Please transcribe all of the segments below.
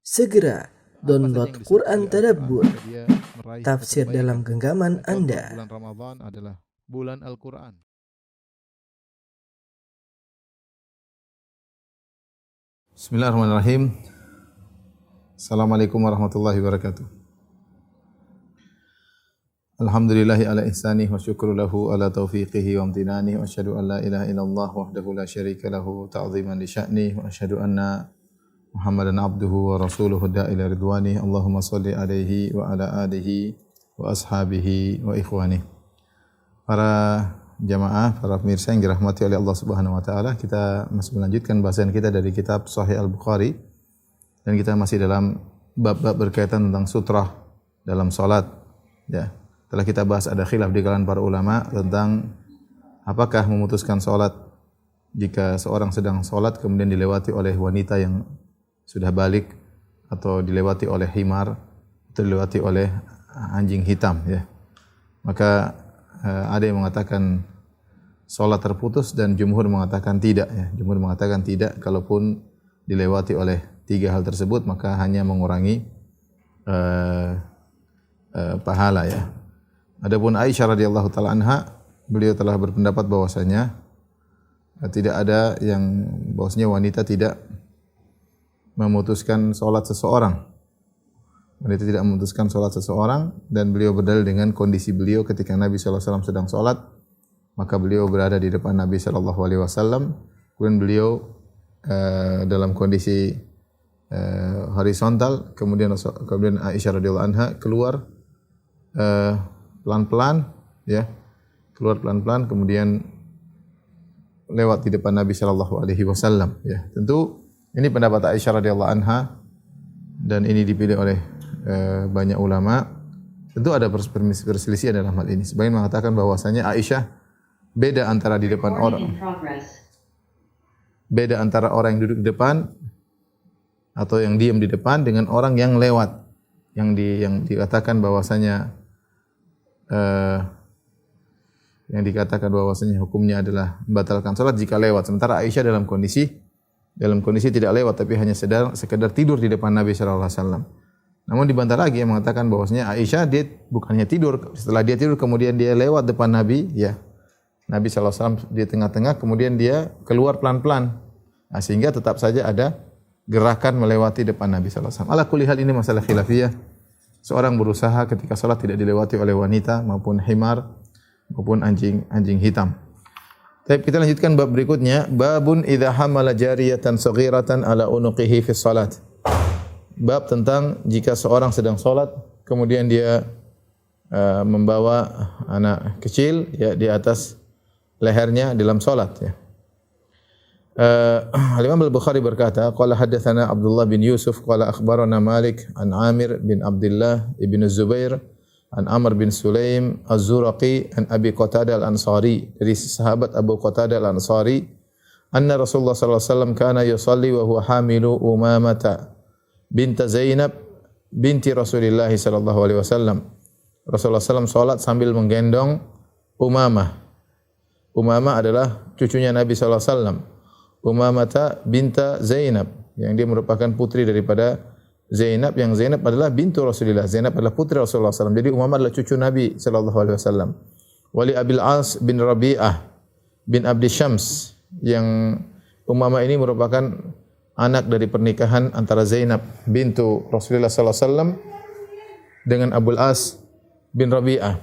Segera download Quran Tadabbur, dia meraih tafsir kebaikan. dalam genggaman Contoh, Anda. bulan Ramadan adalah bulan Al-Quran. Bismillahirrahmanirrahim. Assalamualaikum warahmatullahi wabarakatuh. Alhamdulillahi ala ihsanih wa syukru lahu ala taufiqihi wa amtinani wa asyhadu an la ilaha illallah wahdahu la syarika lahu ta'ziman li sya'nih wa asyhadu anna Muhammadan abduhu wa rasuluhu da'ila ridwani. Allahumma salli alaihi wa ala alihi wa ashabihi wa ikhwani. Para jamaah, para pemirsa yang dirahmati oleh Allah Subhanahu wa taala, kita masih melanjutkan bahasan kita dari kitab Sahih Al-Bukhari dan kita masih dalam bab-bab berkaitan tentang sutrah dalam salat, ya. Setelah kita bahas ada khilaf di kalangan para ulama tentang apakah memutuskan salat jika seorang sedang salat kemudian dilewati oleh wanita yang sudah balik, atau dilewati oleh himar, atau dilewati oleh anjing hitam, ya. Maka ada yang mengatakan salat terputus dan jumhur mengatakan tidak, ya. Jumhur mengatakan tidak, kalaupun dilewati oleh tiga hal tersebut maka hanya mengurangi pahala, ya. Adapun Aisyah radhiyallahu taala anha, beliau telah berpendapat bahwasanya tidak ada yang bahwasanya wanita tidak memutuskan salat seseorang. Wanita tidak memutuskan salat seseorang, dan beliau berdalil dengan kondisi beliau ketika Nabi sallallahu alaihi wasallam sedang salat, maka beliau berada di depan Nabi sallallahu alaihi wasallam, kemudian beliau dalam kondisi horizontal, kemudian Aisyah radhiyallahu anha keluar pelan-pelan, ya. Keluar pelan-pelan kemudian lewat di depan Nabi sallallahu alaihi wasallam, ya. Tentu ini pendapat Aisyah radhiyallahu anha dan ini dipilih oleh banyak ulama. Tentu ada perselisihan dalam hal ini. Sebagian mengatakan bahwasanya Aisyah beda antara di depan orang, beda antara orang yang duduk di depan atau yang diam di depan dengan orang yang lewat, yang dikatakan bahwasanya hukumnya adalah membatalkan salat jika lewat. Sementara Aisyah dalam kondisi tidak lewat, tapi hanya sekedar tidur di depan Nabi sallallahu alaihi wasallam. Namun dibantah lagi yang mengatakan bahwasanya Aisyah dia bukannya tidur, setelah dia tidur kemudian dia lewat depan Nabi, ya. Nabi sallallahu alaihi wasallam di tengah-tengah, kemudian dia keluar pelan-pelan. Nah, sehingga tetap saja ada gerakan melewati depan Nabi sallallahu alaihi wasallam. Ala kulli hal ini masalah khilafiyah. Seorang berusaha ketika salat tidak dilewati oleh wanita maupun himar maupun anjing hitam. Baik, kita lanjutkan bab berikutnya, babun idza hamala jariyatan saghiratan ala unuqihi fi salat. Bab tentang jika seorang sedang salat kemudian dia membawa anak kecil, ya, di atas lehernya dalam salat, ya. Al-Imam Al-Bukhari berkata, qala haddatsana Abdullah bin Yusuf qala akhbarana Malik an Amir bin Abdullah ibn Zubair an Amr bin Sulaim Az-Zuraqi an Abi Qatadah Al-Ansari, dari sahabat Abu Qatadah Al-Ansari, anna Rasulullah sallallahu alaihi wasallam kana yusalli wa huwa hamilu Umamah bint Zainab binti Rasulillah sallallahu alaihi wasallam. Rasulullah sallallahu salat sambil menggendong Umamah. Umamah adalah cucunya Nabi sallallahu alaihi wasallam. Umamah binta Zainab, yang dia merupakan putri daripada Zainab, yang Zainab adalah bintu Rasulillah. Zainab adalah putri Rasulullah SAW. Jadi Umamah adalah cucu Nabi sallallahu alaihi wasallam. Wali Abil As bin Rabi'ah bin Abdi Syams, yang Umamah ini merupakan anak dari pernikahan antara Zainab bintu Rasulullah sallallahu alaihi wasallam dengan Abul As bin Rabi'ah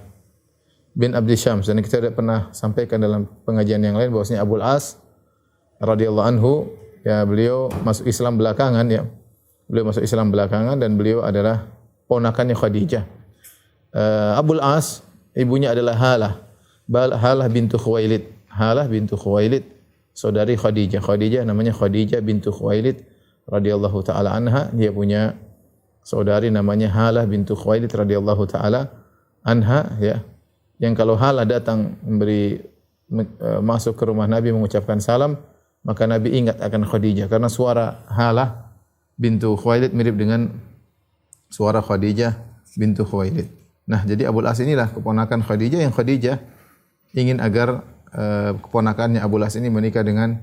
bin Abdi Syams. Dan kita sudah pernah sampaikan dalam pengajian yang lain bahwasanya Abul As radhiyallahu anhu, ya, beliau masuk Islam belakangan, ya. Beliau masuk Islam belakangan dan beliau adalah ponakannya Khadijah. Abul As, ibunya adalah Halah bintu Khuwailid. Halah bintu Khuwailid, saudari Khadijah. Khadijah namanya Khadijah bintu Khuwailid radhiyallahu taala anha. Dia punya saudari namanya Halah bintu Khuwailid radhiyallahu taala anha, ya. Yang kalau Halah datang masuk ke rumah Nabi mengucapkan salam, maka Nabi ingat akan Khadijah, karena suara Halah bintu Khuwailid mirip dengan suara Khadijah bintu Khuwailid. Nah, jadi Abul As inilah keponakan Khadijah, yang Khadijah ingin agar keponakannya Abul As ini menikah dengan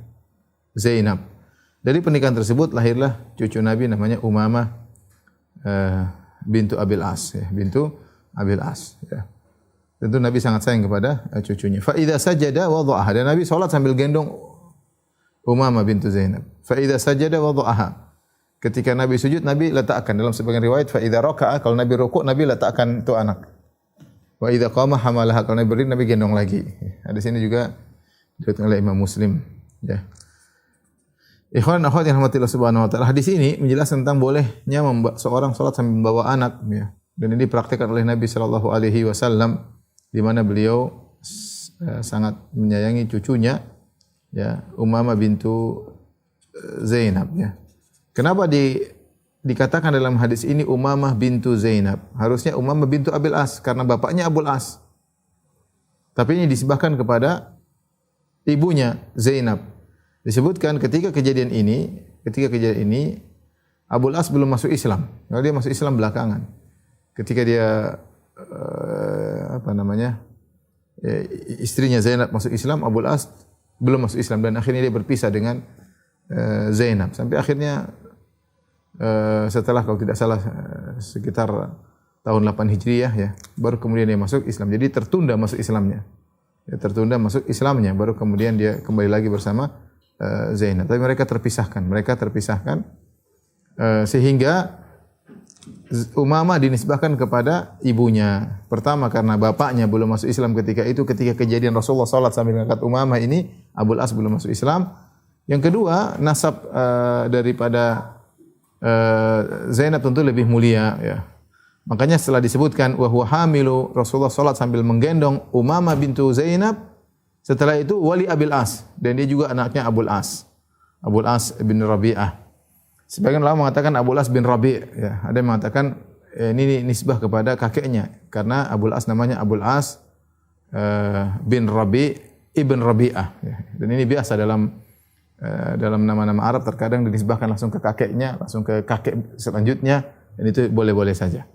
Zainab. Dari pernikahan tersebut lahirlah cucu Nabi namanya Umamah bintu Abil As, ya, bintu Abil As. Ya. Tentu Nabi sangat sayang kepada cucunya. Fa idza sajada wada'aha. Dan Nabi salat sambil gendong Umamah bintu Zainab. Fa idza sajada wada'aha. Ketika Nabi sujud, Nabi letakkan. Dalam sebagian riwayat, fa idza raka'a, kalau Nabi rukuk, Nabi letakkan itu anak. Wa idza qama hamalaha, kalau Nabi berdiri, Nabi gendong lagi. Di sini juga diriwayatkan oleh Imam Muslim. Ya. Ikhwan akhwat yang rahmatillah subhanahu wa ta'ala. Hadis ini menjelaskan tentang bolehnya seorang salat sambil membawa anak. Ya. Dan ini dipraktikkan oleh Nabi sallallahu alaihi wasallam, di mana beliau sangat menyayangi cucunya, ya, Umamah bintu Zainab, ya. Kenapa dikatakan dalam hadis ini Umamah bintu Zainab? Harusnya Umamah bintu Abil As karena bapaknya Abul As. Tapi ini disebabkan kepada ibunya Zainab. Disebutkan ketika kejadian ini Abul As belum masuk Islam. Lalu dia masuk Islam belakangan. Ketika dia istrinya Zainab masuk Islam, Abul As belum masuk Islam, dan akhirnya dia berpisah dengan Zainab. Sampai akhirnya setelah kalau tidak salah sekitar tahun 8 Hijriah, ya, baru kemudian dia masuk Islam. Jadi tertunda masuk Islamnya. Ya, tertunda masuk Islamnya, baru kemudian dia kembali lagi bersama Zainab. Tapi mereka terpisahkan. Sehingga Umamah dinisbahkan kepada ibunya. Pertama karena bapaknya belum masuk Islam ketika itu, ketika kejadian Rasulullah salat sambil mengangkat Umamah ini, Abul As belum masuk Islam. Yang kedua, nasab daripada Zainab tentu lebih mulia, ya. Makanya setelah disebutkan wa huwa hamilu, Rasulullah salat sambil menggendong Umamah bintu Zainab. Setelah itu wali Abil As, dan dia juga anaknya Abul As bin Rabi'ah. Sebagian ulama mengatakan Abul As bin Rabi', ya. Ada yang mengatakan ini nisbah kepada kakeknya, karena Abul As namanya Abul As bin Rabi' ibn Rabi'ah, ya. Dan ini biasa dalam nama-nama Arab, terkadang dinisbahkan langsung ke kakeknya, langsung ke kakek selanjutnya, dan itu boleh-boleh saja.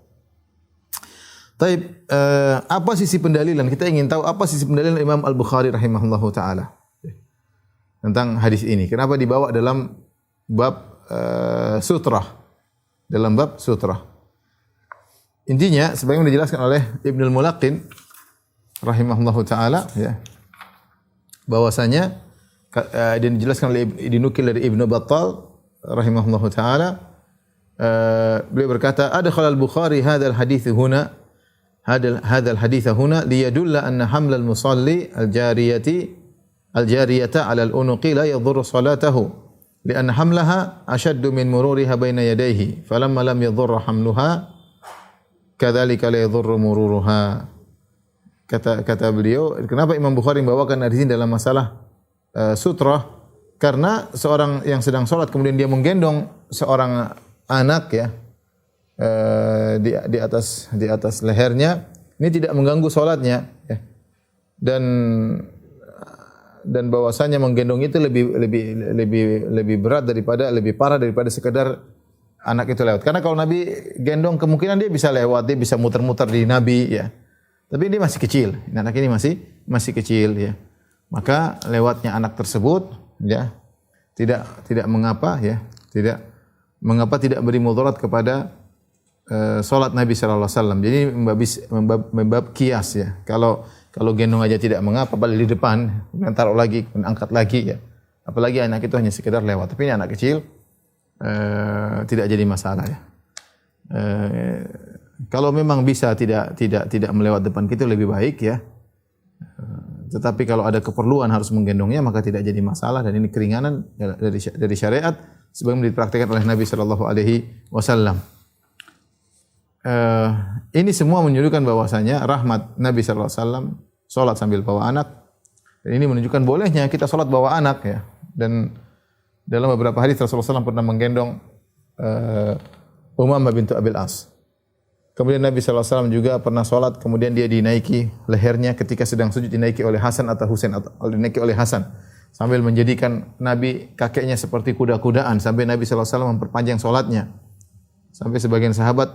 Taib, apa sisi pendalilan? Kita ingin tahu apa sisi pendalilan Imam Al-Bukhari rahimahullahu taala tentang hadis ini. Kenapa dibawa dalam bab sutrah? Dalam bab sutrah. Intinya sebagaimana dijelaskan oleh Ibnul Mulaqin rahimahullahu taala, ya, bahwasanya dan dijelaskan oleh dinukil dari Ibnu Battal rahimahullahu taala, beliau berkata, adkhala al-Bukhari hadzal hadits huna hadzal hadits huna liyadulla anna hamla al-musalli al-jariyata 'ala al-unuqi la yadhurru salatahu li'anna hamlaha ashaddu min mururiha baina yadayhi falamma lam yadhurra hamluha kadzalika la yadhurru mururuha. Kata beliau, kenapa Imam Bukhari membawakan hadis ini dalam masalah sutrah? Karena seorang yang sedang sholat kemudian dia menggendong seorang anak, ya, di atas lehernya, ini tidak mengganggu sholatnya, ya. Dan bahwasanya menggendong itu lebih berat lebih parah daripada sekedar anak itu lewat. Karena kalau Nabi gendong, kemungkinan dia bisa lewat, dia bisa muter-muter di Nabi, ya. Tapi dia masih kecil, anak ini masih kecil, ya. Maka lewatnya anak tersebut, ya, tidak mengapa, ya, tidak beri mudarat kepada salat Nabi sallallahu alaihi wasallam. Jadi membab kias, ya. Kalau gendong aja tidak mengapa, balik di depan, kemudian taruh lagi, kemudian angkat lagi, ya. Apalagi anak itu hanya sekedar lewat. Tapi ini anak kecil, tidak jadi masalah, ya. Kalau memang bisa tidak melewat depan kita lebih baik, ya. Tetapi kalau ada keperluan harus menggendongnya, maka tidak jadi masalah, dan ini keringanan dari syariat sebagaimana dipraktikkan oleh Nabi sallallahu alaihi wasallam. Ini semua menunjukkan bahwasanya rahmat Nabi sallallahu alaihi wasallam salat sambil bawa anak. Dan ini menunjukkan bolehnya kita salat bawa anak, ya. Dan dalam beberapa hadis Rasulullah SAW pernah menggendong Umamah bintu Abil As. Kemudian Nabi SAW juga pernah sholat, kemudian dia dinaiki lehernya ketika sedang sujud, dinaiki oleh Hasan atau Husain, atau dinaiki oleh Hasan, sambil menjadikan Nabi kakeknya seperti kuda-kudaan, sampai Nabi SAW memperpanjang sholatnya. Sampai sebagian sahabat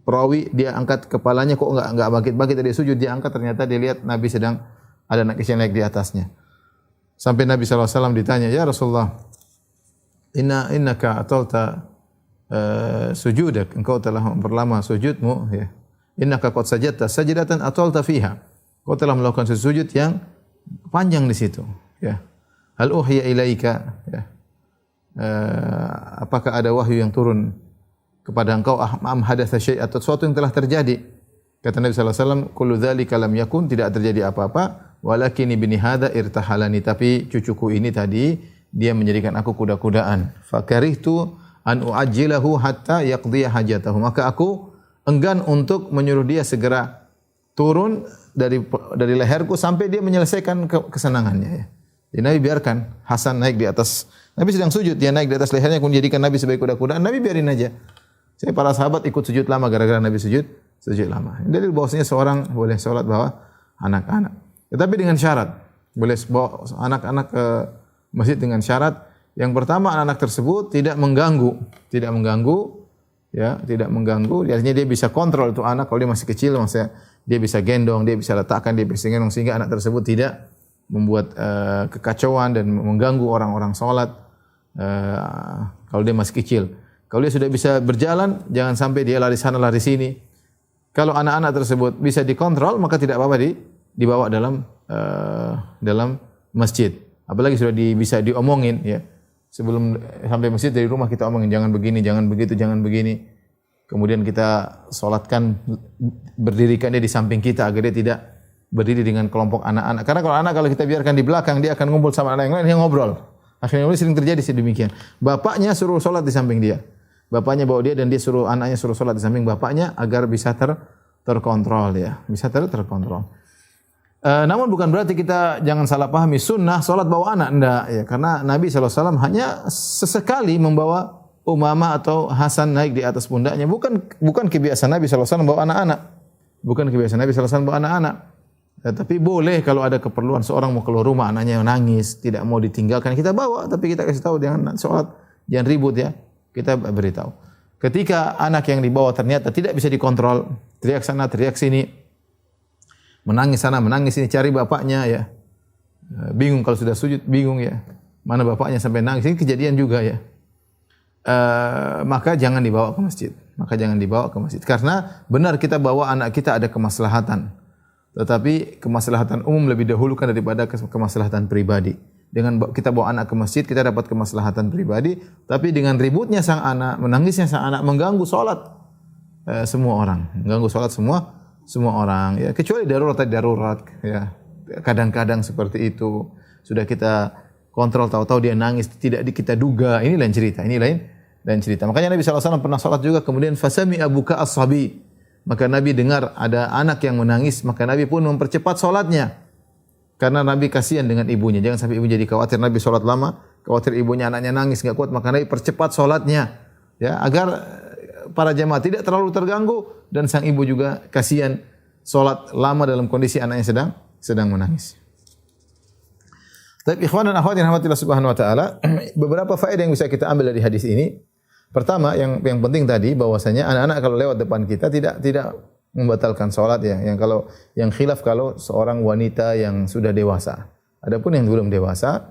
perawi, dia angkat kepalanya, kok enggak bangkit-bangkit dari sujud, dia angkat, ternyata dia lihat Nabi sedang ada anak kecil naik di atasnya. Sampai Nabi SAW ditanya, ya Rasulullah, innaka atalta sujudak, engkau telah memperlama sujudmu, ya. Innaka qad sajadta sajdatan atalta fiha. Kau telah melakukan sujud yang panjang di situ, ya. Hal uhiya ilaika, ya. Apakah ada wahyu yang turun kepada engkau, am hadatsa syai' atau sesuatu yang telah terjadi? Kata Nabi sallallahu alaihi wasallam, kullu dzalika lam yakun, tidak terjadi apa-apa, walakin ibni hadza irtahalani, tapi cucuku ini tadi dia menjadikan aku kuda-kudaan. Fakarihtu an uajjilahu hatta yaqdiya hajatahu. Maka aku enggan untuk menyuruh dia segera turun dari leherku sampai dia menyelesaikan kesenangannya, ya. Jadi Nabi biarkan Hasan naik di atas. Nabi sedang sujud, dia naik di atas lehernya, kemudian jadikan Nabi sebagai kuda-kudaan. Nabi biarin aja. Saya para sahabat ikut sujud lama gara-gara Nabi sujud lama. Dari bahwasanya seorang boleh sholat bawa anak-anak. Tetapi dengan syarat. Boleh bawa anak-anak ke masjid dengan syarat. Yang pertama, anak-anak tersebut tidak mengganggu, ya, tidak mengganggu. Artinya dia bisa kontrol itu anak kalau dia masih kecil, maksudnya dia bisa gendong, dia bisa letakkan, dia bisa gendong sehingga anak tersebut tidak membuat kekacauan dan mengganggu orang-orang sholat kalau dia masih kecil. Kalau dia sudah bisa berjalan, jangan sampai dia lari sana lari sini. Kalau anak-anak tersebut bisa dikontrol, maka tidak apa-apa dibawa dalam masjid. Apalagi sudah bisa diomongin, ya. Sebelum sampai masjid dari rumah kita omongin, jangan begini, jangan begitu, jangan begini. Kemudian kita sholatkan, berdirikan dia di samping kita agar dia tidak berdiri dengan kelompok anak-anak. Karena kalau kita biarkan di belakang, dia akan ngumpul sama anak yang lain, dia ngobrol. Akhirnya sering terjadi sedemikian. Bapaknya suruh sholat di samping dia. Bapaknya bawa dia dan dia suruh anaknya suruh sholat di samping bapaknya agar bisa terkontrol, ya. Bisa terkontrol. Namun bukan berarti kita jangan salah pahami sunnah sholat bawa anak, enggak, ya. Karena Nabi SAW hanya sesekali membawa Umamah atau Hasan naik di atas pundaknya. Bukan kebiasaan Nabi SAW bawa anak-anak. Bukan kebiasaan Nabi SAW bawa anak-anak. Tapi boleh kalau ada keperluan, seorang mau keluar rumah, anaknya nangis, tidak mau ditinggalkan, kita bawa, tapi kita kasih tahu jangan sholat, jangan ribut, ya. Kita beritahu. Ketika anak yang dibawa ternyata tidak bisa dikontrol, teriak sana, teriak sini, menangis sana, menangis sini, cari bapaknya, ya. Bingung kalau sudah sujud, bingung, ya. Mana bapaknya sampai nangis, ini kejadian juga, ya. Maka jangan dibawa ke masjid. Karena benar kita bawa anak kita ada kemaslahatan. Tetapi kemaslahatan umum lebih dahulukan daripada kemaslahatan pribadi. Dengan kita bawa anak ke masjid, kita dapat kemaslahatan pribadi. Tapi dengan ributnya sang anak, menangisnya sang anak, mengganggu sholat semua orang. Mengganggu sholat semua orang. Ya, kecuali darurat, ya. Kadang-kadang seperti itu. Sudah kita kontrol, tahu-tahu dia nangis, tidak kita duga. Ini lain cerita. Makanya Nabi SAW pernah sholat juga, kemudian fasami abuka as-sabi. Maka Nabi dengar ada anak yang menangis, maka Nabi pun mempercepat sholatnya. Karena Nabi kasihan dengan ibunya. Jangan sampai ibu jadi khawatir Nabi sholat lama, khawatir ibunya anaknya nangis enggak kuat, maka Nabi percepat sholatnya. Ya, agar para jemaah tidak terlalu terganggu dan sang ibu juga kasihan sholat lama dalam kondisi anaknya sedang menangis. Tapi ikhwan dan akhwat yang rahmatillah subhanahu wa ta'ala, beberapa faedah yang bisa kita ambil dari hadis ini. Pertama, yang penting tadi bahwasanya anak-anak kalau lewat depan kita tidak membatalkan salat, ya. Yang khilaf kalau seorang wanita yang sudah dewasa. Adapun yang belum dewasa,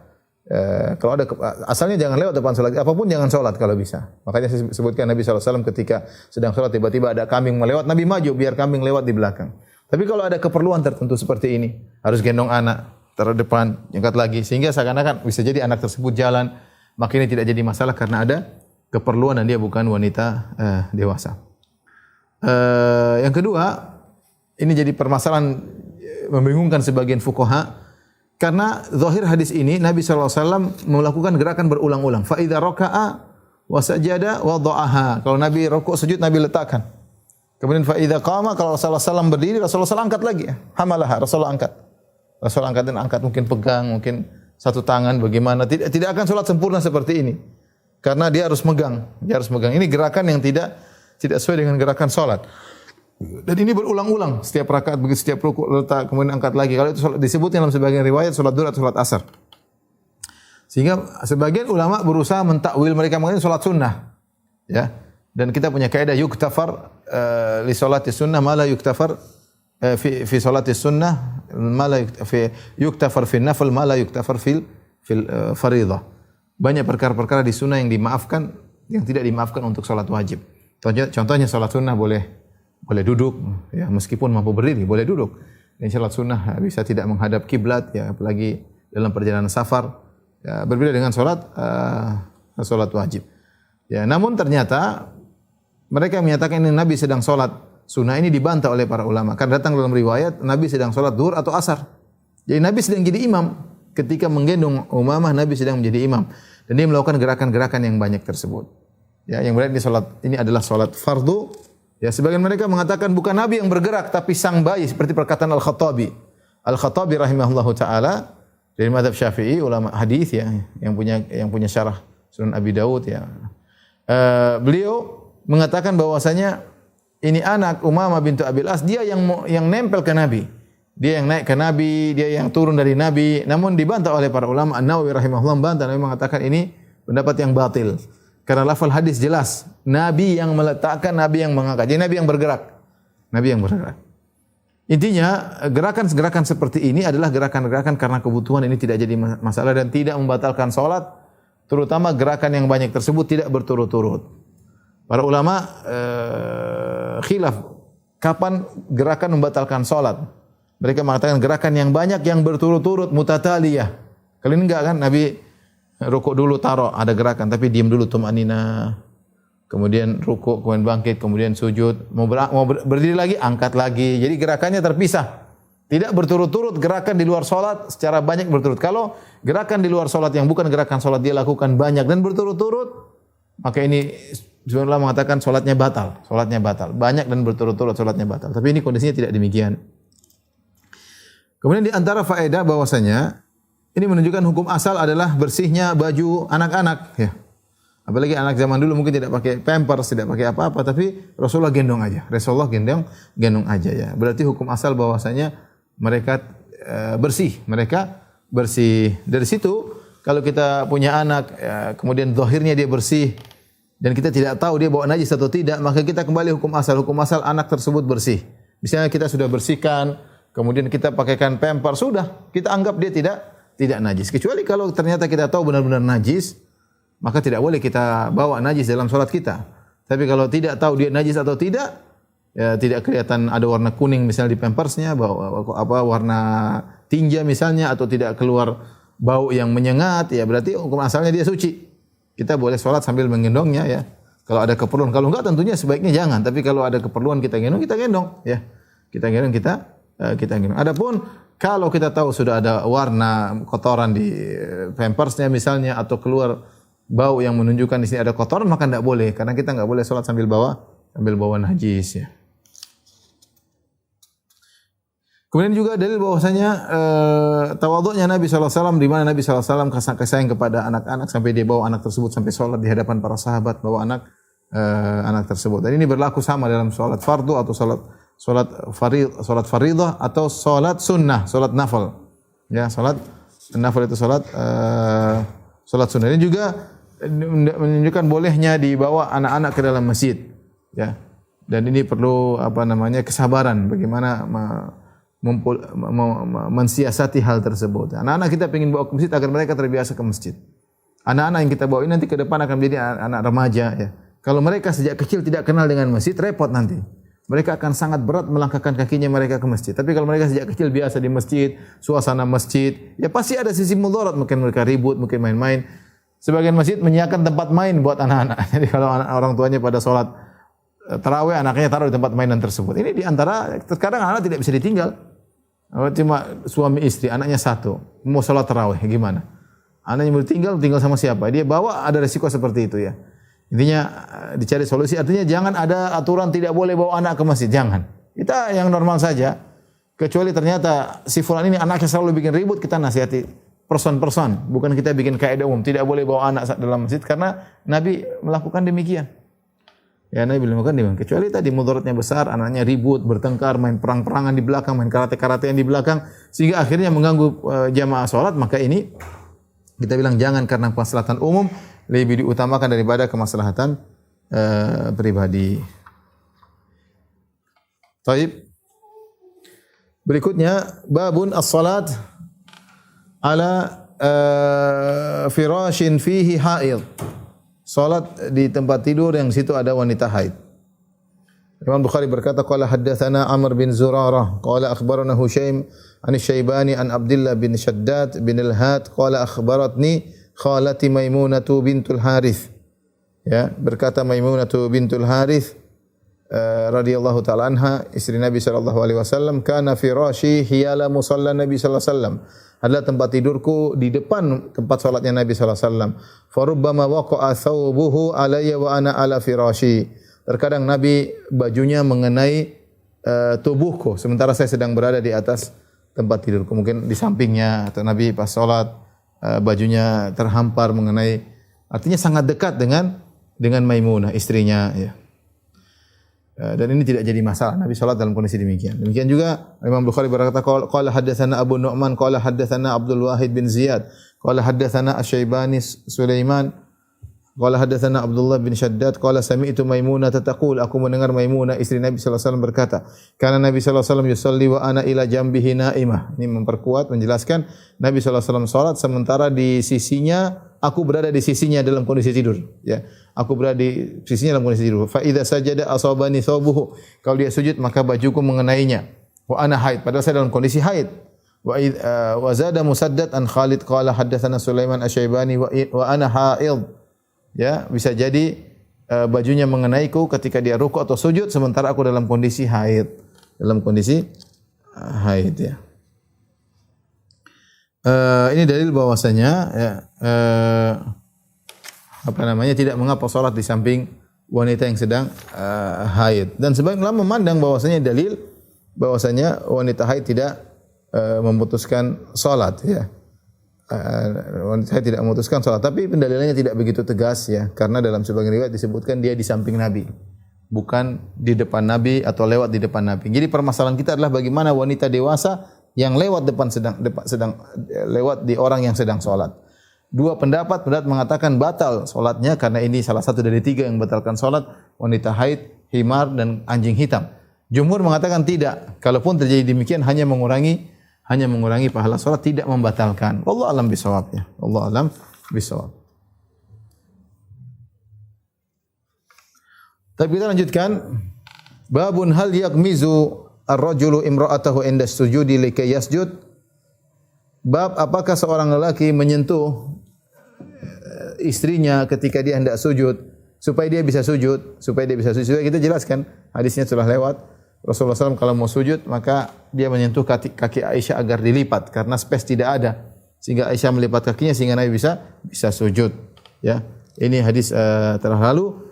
kalau ada asalnya jangan lewat depan salat, apapun jangan salat kalau bisa. Makanya saya sebutkan Nabi SAW ketika sedang salat tiba-tiba ada kambing melewat, Nabi maju biar kambing lewat di belakang. Tapi kalau ada keperluan tertentu seperti ini, harus gendong anak taruh depan, angkat lagi, sehingga seakan-akan bisa jadi anak tersebut jalan, maka ini tidak jadi masalah karena ada keperluan dan dia bukan wanita dewasa. Yang kedua, ini jadi permasalahan membingungkan sebagian fuqaha karena zahir hadis ini Nabi SAW melakukan gerakan berulang-ulang. Fa idza raka'a wa sajada wada'aha. Kalau Nabi rukuk sujud Nabi letakkan. Kemudian fa idza qama, kalau Rasulullah SAW berdiri Rasulullah SAW angkat lagi. Hamalaha, Rasulullah angkat. Rasulullah angkat dan angkat, mungkin pegang, mungkin satu tangan, bagaimana. Tidak akan sholat sempurna seperti ini. Karena dia harus megang. Ini gerakan yang tidak sesuai dengan gerakan sholat. Dan ini berulang-ulang. Setiap rakaat begitu, setiap rukuk letak, kemudian angkat lagi. Kalau itu disebutnya dalam sebagian riwayat sholat duhur atau sholat asar. Sehingga sebagian ulama berusaha mentakwil, mereka mengenai sholat sunnah. Ya. Dan kita punya kaidah yuktafar li sholati sunnah ma la yuktafar fi sholati sunnah ma la yuktafar fi nafl ma la yuktafar fil fariidhah. Banyak perkara-perkara di sunnah yang dimaafkan yang tidak dimaafkan untuk salat wajib. Contohnya salat sunnah boleh duduk, ya meskipun mampu berdiri boleh duduk. Dan salat sunnah bisa tidak menghadap kiblat, ya apalagi dalam perjalanan safar. Ya, berbeda dengan salat wajib. Ya, namun ternyata mereka menyatakan ini Nabi sedang salat sunnah, ini dibantah oleh para ulama. Karena datang dalam riwayat Nabi sedang salat zuhur atau asar. Jadi Nabi sedang jadi imam. Ketika menggendong Umamah, Nabi sedang menjadi imam. Dan dia melakukan gerakan-gerakan yang banyak tersebut. Ya, yang berarti ini adalah salat fardu. Ya, sebagian mereka mengatakan bukan Nabi yang bergerak, tapi sang bayi, seperti perkataan Al-Khattabi. Al-Khattabi rahimahullahu taala dari mazhab Syafi'i, ulama hadis ya, yang punya syarah Sunan Abi Dawud ya. Beliau mengatakan bahwasanya ini anak Umamah bintu Abil As, dia yang nempel ke Nabi. Dia yang naik ke Nabi, dia yang turun dari Nabi. Namun dibantah oleh para ulama. An-Nawawi rahimahullah membantah, Nabi mengatakan ini pendapat yang batil. Karena lafal hadis jelas, Nabi yang meletakkan, Nabi yang mengangkat. Jadi Nabi yang bergerak. Nabi yang bergerak. Intinya, gerakan-gerakan seperti ini adalah gerakan-gerakan karena kebutuhan, ini tidak jadi masalah dan tidak membatalkan salat, terutama gerakan yang banyak tersebut tidak berturut-turut. Para ulama khilaf kapan gerakan membatalkan salat. Mereka mengatakan gerakan yang banyak yang berturut-turut mutataliyah. Kali ini enggak kan, Nabi rukuk dulu taruh, ada gerakan tapi diam dulu tumanina. Kemudian rukuk, kemudian bangkit, kemudian sujud, mau berdiri lagi, angkat lagi. Jadi gerakannya terpisah. Tidak berturut-turut gerakan di luar salat secara banyak berturut. Kalau gerakan di luar salat yang bukan gerakan salat dia lakukan banyak dan berturut-turut, maka ini sebenarnya mengatakan salatnya batal. Salatnya batal. Banyak dan berturut-turut salatnya batal. Tapi ini kondisinya tidak demikian. Kemudian di antara faedah bahwasanya ini menunjukkan hukum asal adalah bersihnya baju anak-anak ya. Apalagi anak zaman dulu mungkin tidak pakai pampers, tidak pakai apa-apa, tapi Rasulullah gendong aja. Rasulullah gendong aja ya. Berarti hukum asal bahwasanya mereka bersih. Mereka bersih. Dari situ kalau kita punya anak ya, kemudian zahirnya dia bersih dan kita tidak tahu dia bawa najis atau tidak, maka kita kembali hukum asal. Hukum asal anak tersebut bersih. Misalnya kita sudah bersihkan, kemudian kita pakaikan pampers, sudah kita anggap dia tidak najis. Kecuali kalau ternyata kita tahu benar-benar najis, maka tidak boleh kita bawa najis dalam salat kita. Tapi kalau tidak tahu dia najis atau tidak, ya tidak kelihatan ada warna kuning misalnya di pampersnya, warna tinja misalnya, atau tidak keluar bau yang menyengat, ya berarti hukum asalnya dia suci. Kita boleh salat sambil menggendongnya ya. Kalau ada keperluan, kalau enggak tentunya sebaiknya jangan. Tapi kalau ada keperluan kita gendong ya. Kita gendong. Adapun kalau kita tahu sudah ada warna kotoran di pampersnya misalnya atau keluar bau yang menunjukkan di sini ada kotoran, maka tidak boleh karena kita enggak boleh salat sambil bawa najis ya. Kemudian juga dalil bahwasanya tawadhu'nya Nabi sallallahu alaihi wasallam, di mana Nabi sallallahu alaihi wasallam kasih sayang kepada anak-anak sampai dia bawa anak tersebut sampai salat di hadapan para sahabat, bawa anak tersebut. Dan ini berlaku sama dalam salat fardu atau salat fardhu atau salat sunnah, salat nafil. Ya, salat nafil itu salat sunnah. Ini juga menunjukkan bolehnya dibawa anak-anak ke dalam masjid. Ya. Dan ini perlu kesabaran bagaimana mensiasati hal tersebut. Anak-anak kita ingin bawa ke masjid agar mereka terbiasa ke masjid. Anak-anak yang kita bawa ini nanti ke depan akan menjadi anak remaja ya. Kalau mereka sejak kecil tidak kenal dengan masjid, repot nanti. Mereka akan sangat berat melangkahkan kakinya mereka ke masjid. Tapi kalau mereka sejak kecil biasa di masjid, suasana masjid, ya pasti ada sisi mudarat, mungkin mereka ribut, mungkin main-main. Sebagian masjid menyiapkan tempat main buat anak-anak. Jadi kalau orang tuanya pada salat tarawih, anaknya taruh di tempat mainan tersebut. Ini di antara terkadang anak tidak bisa ditinggal. Cuma suami istri, anaknya satu, mau salat tarawih gimana? Anaknya mau tinggal sama siapa? Dia bawa, ada resiko seperti itu ya. Intinya dicari solusi. Artinya jangan ada aturan tidak boleh bawa anak ke masjid, jangan. Kita yang normal saja. Kecuali ternyata si fulan ini anaknya selalu bikin ribut, kita nasihati person, bukan kita bikin kaidah umum tidak boleh bawa anak dalam masjid karena Nabi melakukan demikian. Ya, Nabi melakukan demikian. Kecuali tadi mudaratnya besar, anaknya ribut, bertengkar, main perang-perangan di belakang, main karate-karatean di belakang sehingga akhirnya mengganggu jamaah salat, maka ini kita bilang jangan karena kemaslahatan umum lebih diutamakan daripada kemaslahatan pribadi. Baik. Berikutnya babun as-salat ala firashin fihi haid. salat di tempat tidur yang situ ada wanita haid. Imam Bukhari berkata qala haddatsana Amr bin Zurarah qala akhbarana Hushaim an Syaibani an Abdullah bin Shaddad bin al-Had qala akhbaratni khalati Maimunah bintul Harith. Ya, berkata Maimunah bintul Harith radhiyallahu taala anha, istri Nabi sallallahu alaihi wasallam, kana firashi hiyala musalla Nabi sallallahu alaihi wasallam. Adalah tempat tidurku di depan tempat salatnya Nabi sallallahu alaihi wasallam. Farubbama waqa'a thawbuhu alayya wa ana ala firashi. Terkadang Nabi bajunya mengenai tubuhku sementara saya sedang berada di atas tempat tidurku, mungkin di sampingnya, atau Nabi pas salat bajunya terhampar mengenai, artinya sangat dekat dengan Maimunah istrinya, ya. Dan ini tidak jadi masalah. Nabi salat dalam kondisi demikian. Demikian juga Imam Bukhari berkata qala haddatsana Abu Nu'man qala haddatsana Abdul Wahid bin Ziyad qala haddatsana Asy-Syaibani Sulaiman qala haddatsana Abdullah bin Shaddad qala sami'tu Maimunah taqul, aku mendengar Maimunah istri Nabi sallallahu alaihi wasallam berkata, karena Nabi sallallahu alaihi wasallam yusalli wa ana ila jambihi naimah. Ini memperkuat, menjelaskan Nabi sallallahu alaihi wasallam salat sementara di sisinya, aku berada di sisinya dalam kondisi tidur, ya. Aku berada di sisinya dalam kondisi tidur. Fa idza sajada asabani thawbuhu. Kalau dia sujud maka bajuku mengenainya. Wa ana haid, padahal saya dalam kondisi haid. Wa zada Musaddad an Khalid qala haddatsana Sulaiman Asy-Syaibani wa ana haid. Ya, bisa jadi bajunya mengenaiku ketika dia rukuk atau sujud sementara aku dalam kondisi haid. Dalam kondisi haid, ya. Ini dalil bahwasanya, ya, tidak mengapa salat di samping wanita yang sedang haid. Dan sebagian ulama memandang bahwasanya dalil bahwasanya wanita haid tidak memutuskan salat, ya. Wanita haid tidak memutuskan salat, tapi pendalilannya tidak begitu tegas, ya, karena dalam sebagian riwayat disebutkan dia di samping Nabi, bukan di depan Nabi atau lewat di depan Nabi. Jadi permasalahan kita adalah bagaimana wanita dewasa yang lewat lewat di orang yang sedang salat. Dua pendapat mengatakan batal salatnya karena ini salah satu dari tiga yang membatalkan salat, wanita haid, himar, dan anjing hitam. Jumhur mengatakan tidak. Kalaupun terjadi demikian hanya mengurangi pahala salat, tidak membatalkan. Wallahu a'lam bishawab, ya. Wallahu a'lam bishawab. Tapi kita lanjutkan. Babun hal yaghmizu ar-rajulu imra'atahu inda sujudi likay yasjud. Bab apakah seorang lelaki menyentuh istrinya ketika dia hendak sujud supaya dia bisa sujud. Sudah kita jelaskan, hadisnya sudah lewat. Rasulullah SAW kalau mau sujud maka dia menyentuh kaki Aisyah agar dilipat karena space tidak ada, sehingga Aisyah melipat kakinya sehingga Nabi bisa sujud, ya. Ini hadis telah lalu.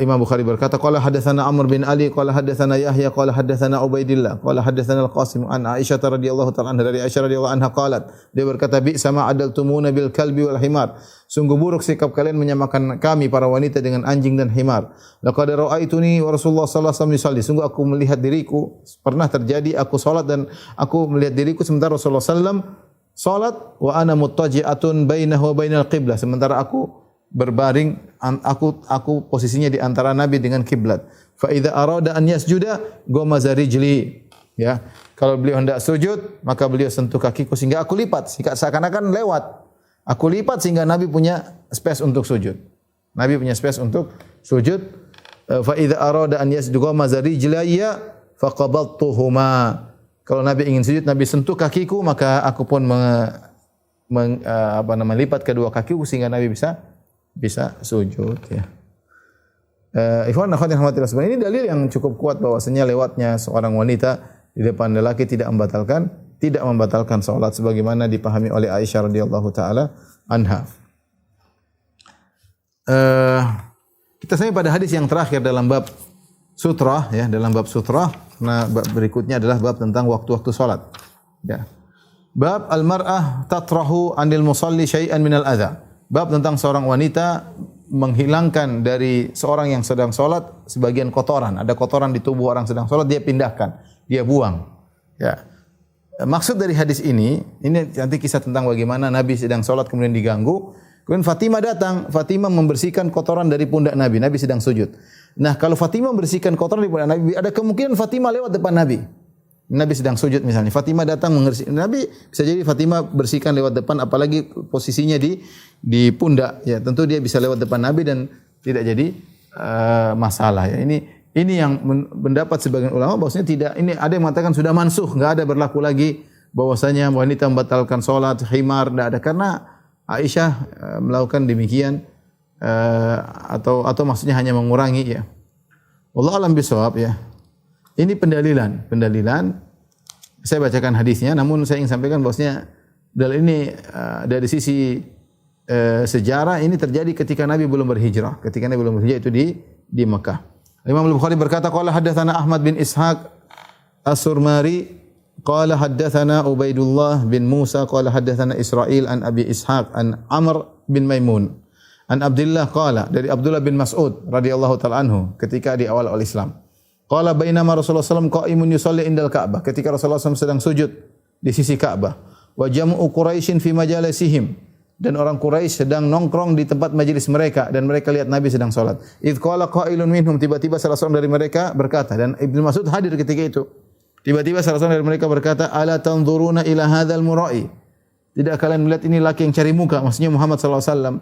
Imam Bukhari berkata qala hadatsana Amr bin Ali qala hadatsana Yahya qala hadatsana Ubaidillah qala hadatsana Al-Qasim an Aisyah radhiyallahu ta'ala anha, dari Aisyah radhiyallahu anha qalat, dia berkata bi sama adaltumuna bil kalbi wal himar, sungguh buruk sikap kalian menyamakan kami para wanita dengan anjing dan himar. Laqad ra'aituni wa Rasulullah sallallahu alaihi wasallam yusalli, sungguh aku melihat diriku, pernah terjadi aku salat dan aku melihat diriku sementara Rasulullah sallallahu alaihi wasallam salat wa ana muttaji'atun bainahu wa bainal qiblah, sementara aku berbaring, aku posisinya di antara Nabi dengan kiblat. Fa idza arada an yasjuda ghamaza rijli, ya. Kalau beliau hendak sujud maka beliau sentuh kakiku sehingga aku lipat, seakan-akan lewat. Aku lipat sehingga Nabi punya space untuk sujud. Nabi punya space untuk sujud. Fa idza arada an yasjuda ghamaza rijlayya faqabaltuhuma. Kalau Nabi ingin sujud, Nabi sentuh kakiku maka aku pun melipat kedua kakiku sehingga Nabi bisa sujud, ya. Ikhwan akhwat yang rahmatillah subhanahu, ini dalil yang cukup kuat bahwasanya lewatnya seorang wanita di depan lelaki tidak membatalkan salat sebagaimana dipahami oleh Aisyah radhiyallahu taala anha. Kita sampai pada hadis yang terakhir dalam bab sutrah, ya, dalam bab sutrah. Nah, bab berikutnya adalah bab tentang waktu-waktu salat, ya. Bab al-mar'ah tatrahu 'anil musalli syai'an minal adza. Bab tentang seorang wanita menghilangkan dari seorang yang sedang salat sebagian kotoran. Ada kotoran di tubuh orang sedang salat, dia pindahkan, dia buang, ya. Maksud dari hadis ini nanti kisah tentang bagaimana Nabi sedang salat kemudian diganggu. Kemudian Fatimah datang, Fatimah membersihkan kotoran dari pundak Nabi. Nabi sedang sujud. Nah, kalau Fatimah membersihkan kotoran dari pundak Nabi, ada kemungkinan Fatimah lewat depan Nabi. Nabi sedang sujud misalnya, Fatimah datang mengersih. Nabi bisa jadi Fatimah bersihkan lewat depan, apalagi posisinya di pundak. Ya, tentu dia bisa lewat depan Nabi dan tidak jadi masalah. Ya, ini yang mendapat sebagian ulama bahwasanya tidak. Ini ada yang mengatakan sudah mansuh, enggak ada berlaku lagi bahwasanya wanita membatalkan salat khimar, tidak ada, karena Aisyah melakukan demikian atau maksudnya hanya mengurangi ya. Wallahu alam bisawab ya. Ini pendalilan. Saya bacakan hadisnya, namun saya ingin sampaikan bahwasanya dalil ini dari sisi sejarah ini terjadi ketika Nabi belum berhijrah. Ketika Nabi belum berhijrah itu di Mekah. Imam Al-Bukhari berkata, qala haddatsana Ahmad bin Ishaq As-Surmari qala haddatsana Ubaidullah bin Musa qala haddatsana Israil an Abi Ishaq an Amr bin Maimun an Abdullah qala, dari Abdullah bin Mas'ud radhiyallahu taala anhu ketika di awal Islam. Qala bainama Rasulullah sallallahu alaihi wasallam qa'imun yusalli indal Ka'bah, ketika Rasulullah SAW sedang sujud di sisi Ka'bah. Wa jam'u Quraisyin fi majalisihim, dan orang Quraisy sedang nongkrong di tempat majelis mereka dan mereka lihat Nabi sedang salat. Idz qala qailun minhum, tiba-tiba salah seorang dari mereka berkata, dan Ibnu Mas'ud hadir ketika itu. Tiba-tiba salah seorang dari mereka berkata, ala tanzuruna ila hadzal mura'i? Tidak kalian melihat ini laki yang cari muka, maksudnya Muhammad sallallahu alaihi wasallam.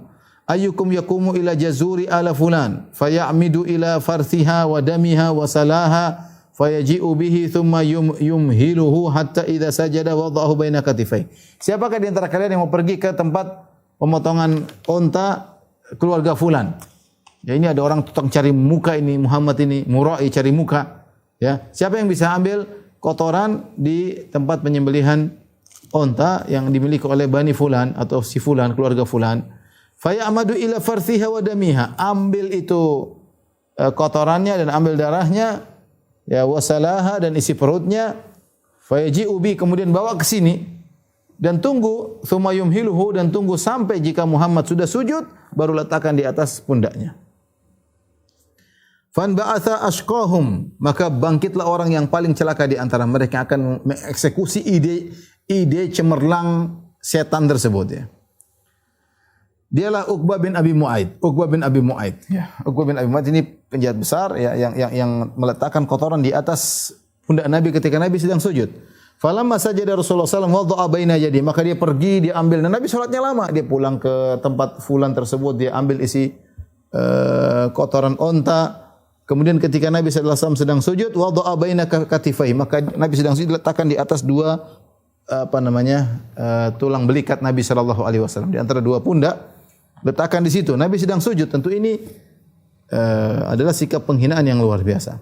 Ayyukum yakumu ila jazuri ala fulan fayamidu ila farthiha wa damiha wa salaha fayaji'u bihi thumma yumhiluhu hatta idza sajada wada'ahu baina katifai. Siapakah di antara kalian yang mau pergi ke tempat pemotongan unta keluarga fulan? Ya, ini ada orang tukang cari muka ini, Muhammad ini murai, cari muka. Ya, siapa yang bisa ambil kotoran di tempat penyembelihan unta yang dimiliki oleh Bani Fulan atau si Fulan, keluarga Fulan? Fayamadu ila farthiha wa damiha, ambil itu kotorannya dan ambil darahnya, ya, wasalaha, dan isi perutnya. Fayaji'u bi, kemudian bawa ke sini dan tunggu, tsumma yumhiluhu, dan tunggu sampai jika Muhammad sudah sujud baru letakkan di atas pundaknya. Fan ba'atha ashqahum, maka bangkitlah orang yang paling celaka di antara mereka yang akan mengeksekusi ide cemerlang setan tersebut ya. Dialah Uqbah bin Abi Mu'aid. Ya, Uqbah bin Abi Mu'aid ini penjahat besar ya, yang meletakkan kotoran di atas pundak Nabi ketika Nabi sedang sujud. Falamma sajada Rasulullah sallallahu alaihi wasallam wada'a baina yadi, maka dia pergi, dia ambil, dan Nabi salatnya lama. Dia pulang ke tempat fulan tersebut, dia ambil isi kotoran unta. Kemudian ketika Nabi sallallahu alaihi wasallam sedang sujud, wada'a baina katifai, maka Nabi sedang sujud diletakkan di atas dua tulang belikat Nabi sallallahu alaihi wasallam, di antara dua pundak. Letakkan di situ. Nabi sedang sujud. Tentu ini adalah sikap penghinaan yang luar biasa.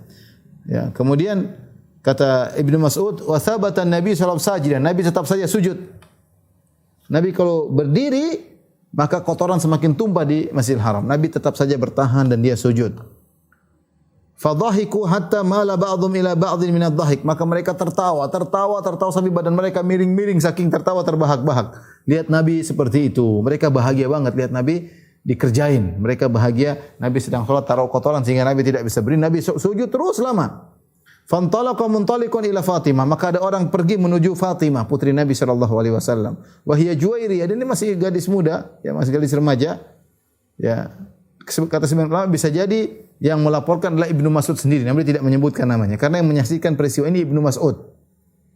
Ya, kemudian kata Ibnu Mas'ud, wa thabata Nabi sallallahu alaihi wasallam, Nabi tetap saja sujud. Nabi kalau berdiri maka kotoran semakin tumpah di Masjidil Haram. Nabi tetap saja bertahan dan dia sujud. Fadhahiku hatta mala ba'dhum ila ba'dhin min ad-dhahik, maka mereka tertawa sampai badan mereka miring-miring saking tertawa terbahak-bahak. Lihat Nabi seperti itu. Mereka bahagia banget lihat Nabi dikerjain. Mereka bahagia Nabi sedang salat taruh kotoran sehingga Nabi tidak bisa berdiri. Nabi sujud terus lama. Fantalaqa muntaliqun ila Fatimah, maka ada orang pergi menuju Fatimah, putri Nabi sallallahu alaihi wasallam. Wa hiya Juwairiyah, dan ini masih gadis muda, ya, masih gadis remaja. Ya. Kata sebagian ulama bisa jadi yang melaporkan adalah Ibnu Mas'ud sendiri. Nabi tidak menyebutkan namanya karena yang menyaksikan peristiwa ini Ibnu Mas'ud.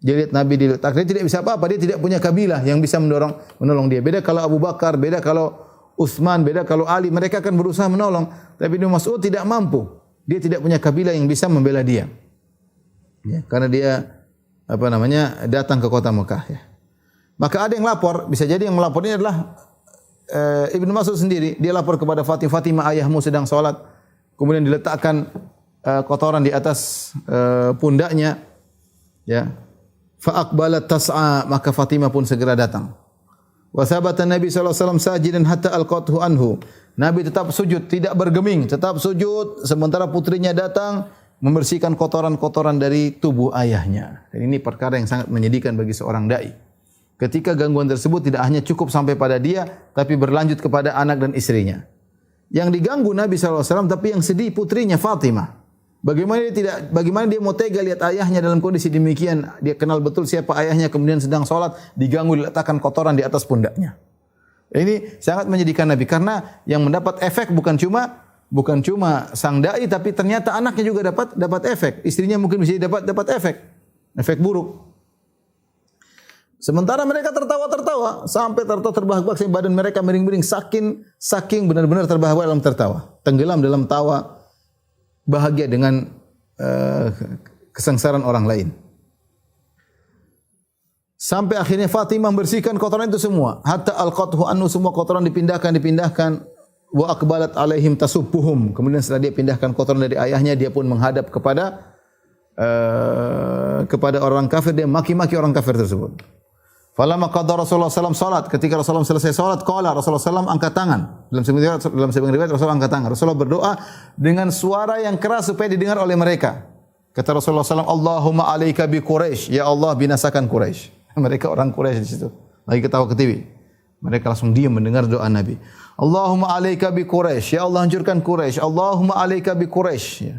Dia lihat Nabi diletakkan, dia tidak bisa apa-apa, dia tidak punya kabilah yang bisa menolong dia. Beda kalau Abu Bakar, beda kalau Utsman, beda kalau Ali, mereka akan berusaha menolong. Tapi Ibnu Mas'ud tidak mampu. Dia tidak punya kabilah yang bisa membela dia. Ya, karena dia datang ke kota Mekah ya. Maka ada yang lapor, bisa jadi yang melapor ini adalah Ibnu Mas'ud sendiri. Dia lapor kepada Fatimah, ayahmu sedang salat. Kemudian diletakkan kotoran di atas pundaknya. Ya. Fa aqbalat tas'a, maka Fatimah pun segera datang. Wa thabata Nabi sallallahu alaihi wasallam sajidan hatta alqathu anhu. Nabi tetap sujud, tidak bergeming, tetap sujud sementara putrinya datang membersihkan kotoran-kotoran dari tubuh ayahnya. Dan ini perkara yang sangat menyedihkan bagi seorang dai. Ketika gangguan tersebut tidak hanya cukup sampai pada dia, tapi berlanjut kepada anak dan istrinya. Yang diganggu Nabi SAW, tapi yang sedih putrinya Fatimah. Bagaimana dia mau tega lihat ayahnya dalam kondisi demikian? Dia kenal betul siapa ayahnya, kemudian sedang sholat, diganggu, diletakkan kotoran di atas pundaknya. Ini sangat menyedihkan Nabi, karena yang mendapat efek bukan cuma sang dai, tapi ternyata anaknya juga dapat efek. Istrinya mungkin bisa dapat efek. efek buruk. Sementara mereka tertawa-tertawa sampai tertawa terbahak-bahak sampai badan mereka miring-miring saking benar-benar terbahak-bahak dalam tertawa, tenggelam dalam tawa, bahagia dengan kesengsaraan orang lain. Sampai akhirnya Fatimah membersihkan kotoran itu semua. Hatta alqathu anhu, semua kotoran dipindahkan. Wa aqbalat alaihim tasubbuhum. Kemudian setelah dia pindahkan kotoran dari ayahnya, dia pun menghadap kepada orang kafir, dia maki-maki orang kafir tersebut. Falamma qada Rasulullah SAW salat, ketika Rasulullah selesai salat, qala Rasulullah SAW angkat tangan. Dalam sebagian riwayat Rasulullah angkat tangan. Rasulullah berdoa dengan suara yang keras supaya didengar oleh mereka. Kata Rasulullah SAW, Allahumma alaika bi Quraisy, ya Allah binasakan Quraisy. Mereka orang Quraisy di situ lagi ketawa ketiwi. Mereka langsung diam mendengar doa Nabi. Allahumma alaika bi Quraisy, ya Allah hancurkan Quraisy. Allahumma alaika bi Quraisy. Ya.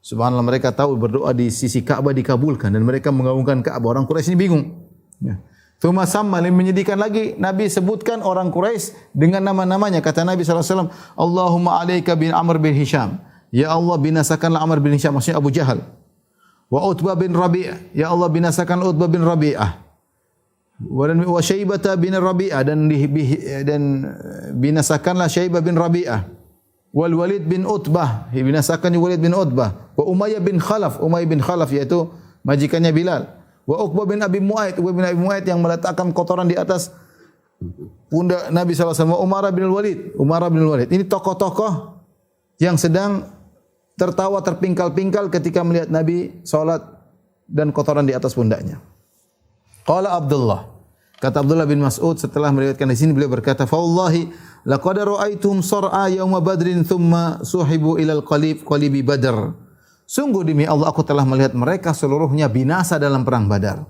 Subhanallah, mereka tahu berdoa di sisi Ka'bah dikabulkan dan mereka mengaungkan Ka'bah. Orang Quraisy ini bingung. Ya. Tsumma samma, menyedihkan lagi, Nabi sebutkan orang Quraisy dengan nama-namanya. Kata Nabi SAW, Allahumma alaika bin Amr bin Hisham. Ya Allah binasakanlah Amr bin Hisham, maksudnya Abu Jahal. Wa Utbah bin Rabi'ah. Ya Allah binasakan Utbah bin Rabi'ah. Wa Syaibah bin Rabi'ah, dan binasakanlah Syaibah bin Rabi'ah. Wal Walid bin Utbah, binasakan Walid bin Utbah. Wa Umayyah bin Khalaf, yaitu majikannya Bilal. Wa Uqbah bin Abi Mu'aid, yang meletakkan kotoran di atas pundak Nabi SAW. Umar bin Walid. Ini tokoh-tokoh yang sedang tertawa terpingkal-pingkal ketika melihat Nabi salat dan kotoran di atas pundaknya. Qala Abdullah, kata Abdullah bin Mas'ud setelah meriwayatkan di sini, beliau berkata, "Fa wallahi laqad ra'aituhum sar'a yauma badrin thumma suhibu ilal qalibi badr." Sungguh demi Allah, aku telah melihat mereka seluruhnya binasa dalam perang Badar.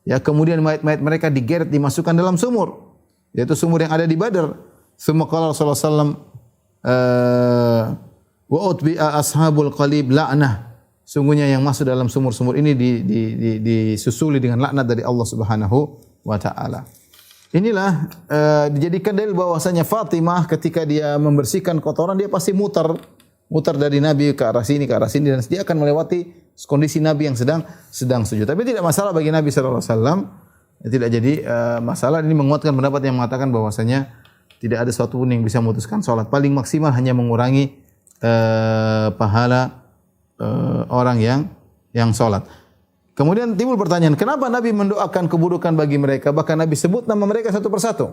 Ya, kemudian mayat-mayat mereka digeret dimasukkan dalam sumur, yaitu sumur yang ada di Badar. Tsumma qala Rasulullah sallallahu wa utbi'a ashabul qalib la'nah. Sungguhnya yang masuk dalam sumur-sumur ini disusuli dengan laknat dari Allah Subhanahu wa taala. Inilah dijadikan dalil bahwasanya Fatimah ketika dia membersihkan kotoran, dia pasti mutar dari Nabi ke arah sini dan dia akan melewati kondisi Nabi yang sedang sujud. Tapi tidak masalah bagi Nabi sallallahu alaihi wasallam. Tidak jadi masalah. Ini menguatkan pendapat yang mengatakan bahwasanya tidak ada sesuatu pun yang bisa memutuskan salat. Paling maksimal hanya mengurangi pahala orang yang salat. Kemudian timbul pertanyaan, kenapa Nabi mendoakan keburukan bagi mereka? Bahkan Nabi sebut nama mereka satu persatu.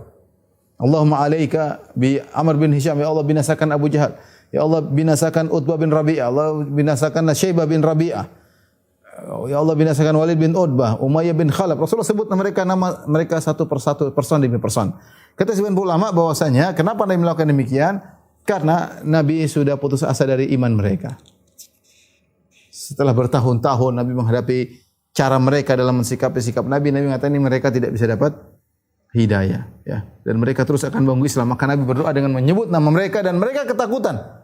Allahumma alaika bi Amr bin Hisham, ya Allah binasakan Abu Jahal. Ya Allah binasakan Utbah bin Rabi'ah. Allah binasakan Syaibah bin Rabi'ah. Ya Allah binasakan Walid bin Utbah, Umayyah bin Khalaf. Rasulullah sebut nama mereka satu persatu, person demi person. Kata sebagian ulama bahwasanya kenapa Nabi melakukan demikian? Karena Nabi sudah putus asa dari iman mereka. Setelah bertahun-tahun Nabi menghadapi cara mereka dalam mensikapi sikap Nabi mengatakan ini mereka tidak bisa dapat hidayah, ya. Dan mereka terus akan bangun Islam. Maka Nabi berdoa dengan menyebut nama mereka dan mereka ketakutan.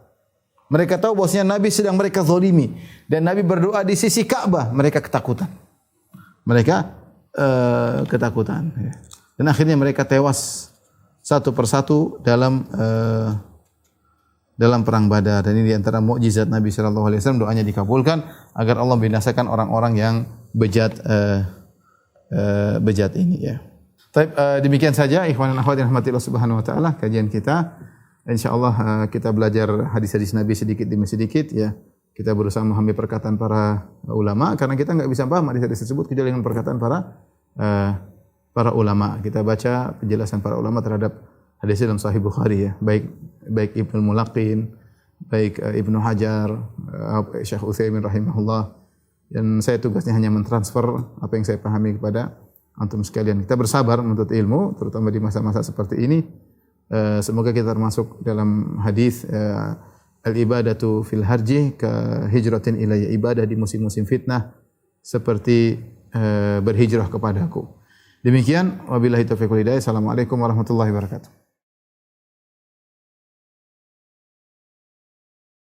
Mereka tahu bahwasanya Nabi sedang mereka zalimi dan Nabi berdoa di sisi Ka'bah, mereka ketakutan. Ketakutan. Ya. Dan akhirnya mereka tewas satu persatu dalam perang Badar. Dan ini di antara mukjizat Nabi sallallahu alaihi wasallam, doanya dikabulkan agar Allah binasakan orang-orang yang bejat ini, ya. Demikian saja ikhwan dan akhwat yang rahmatillah subhanahu wa taala kajian kita. Insyaallah kita belajar hadis-hadis Nabi sedikit demi sedikit, ya. Kita berusaha memahami perkataan para ulama karena kita enggak bisa paham hadis-hadis tersebut kecuali dengan perkataan para ulama. Kita baca penjelasan para ulama terhadap hadis dalam Sahih Bukhari, ya. Baik Ibnu Mulaqin, baik Ibnu Hajar, Syekh Utsaimin rahimahullah. Dan saya tugasnya hanya mentransfer apa yang saya pahami kepada antum sekalian. Kita bersabar menuntut ilmu terutama di masa-masa seperti ini. Semoga kita termasuk dalam hadis al-ibadatu fil harji ka hijratin ilayya, ibadah di musim-musim fitnah seperti berhijrah kepadaku. Demikian wabillahi taufiq wal hidayah. Assalamualaikum warahmatullahi wabarakatuh.